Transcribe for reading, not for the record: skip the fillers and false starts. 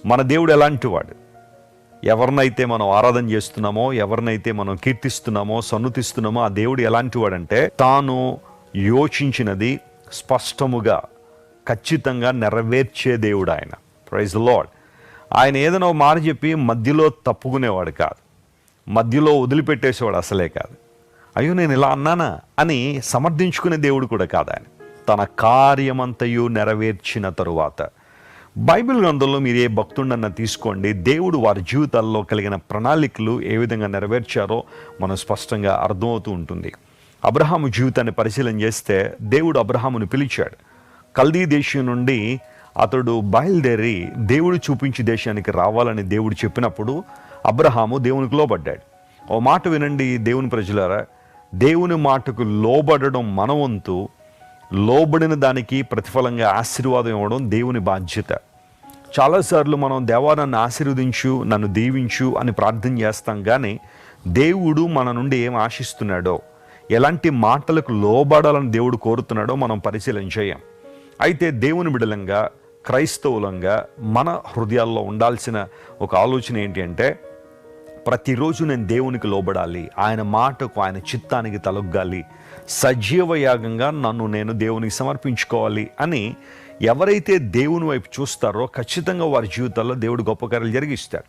మన దేవుడు ఎలాంటి వాడు? ఎవరినైతే మనం ఆరాధన చేస్తున్నామో, ఎవరినైతే మనం కీర్తిస్తున్నామో, సన్నుతిస్తున్నామో ఆ దేవుడు ఎలాంటి వాడంటే తాను యోచించినది స్పష్టముగా ఖచ్చితంగా నెరవేర్చే దేవుడు ఆయన. Praise the Lord. ఆయన ఏదైనా మాట చెప్పి మధ్యలో తప్పుకునేవాడు కాదు, మధ్యలో వదిలిపెట్టేసేవాడు అసలే కాదు. అయ్యో నేను ఇలా అన్నానా అని సమర్థించుకునే దేవుడు కూడా కాదు ఆయన. తన కార్యమంతయు నెరవేర్చిన తరువాత బైబిల్ గ్రంథంలో మీరు ఏ భక్తుడన్నా తీసుకోండి, దేవుడు వారి జీవితాల్లో కలిగిన ప్రణాళికలు ఏ విధంగా నెరవేర్చారో మనం స్పష్టంగా అర్థమవుతూ ఉంటుంది. అబ్రహాము జీవితాన్ని పరిశీలన చేస్తే దేవుడు అబ్రహామును పిలిచాడు. కల్దీ దేశం నుండి అతడు బయలుదేరి దేవుడు చూపించి దేశానికి రావాలని దేవుడు చెప్పినప్పుడు అబ్రహాము దేవునికి లోబడ్డాడు. ఓ మాట వినండి దేవుని ప్రజలారా, దేవుని మాటకు లోబడడం మన వంతు. లోబడిన దానికి ప్రతిఫలంగా ఆశీర్వాదం ఇవ్వడం దేవుని బాధ్యత. చాలాసార్లు మనం దేవా నన్ను ఆశీర్వదించు, నన్ను దీవించు అని ప్రార్థన చేస్తాం, కానీ దేవుడు మన నుండి ఏం ఆశిస్తున్నాడో, ఎలాంటి మాటలకు లోబడాలని దేవుడు కోరుతున్నాడో మనం పరిశీలన చేయం. అయితే దేవుని బిడ్డలంగా, క్రైస్తవులంగా మన హృదయాల్లో ఉండాల్సిన ఒక ఆలోచన ఏంటి అంటే, ప్రతిరోజు నేను దేవునికి లోబడాలి, ఆయన మాటకు, ఆయన చిత్తానికి తలొగ్గాలి, సజీవ యాగంగా నన్ను నేను దేవునికి సమర్పించుకోవాలి అని ఎవరైతే దేవుని వైపు చూస్తారో ఖచ్చితంగా వారి జీవితాల్లో దేవుడు గొప్ప కార్యాలు జరిగిస్తాడు.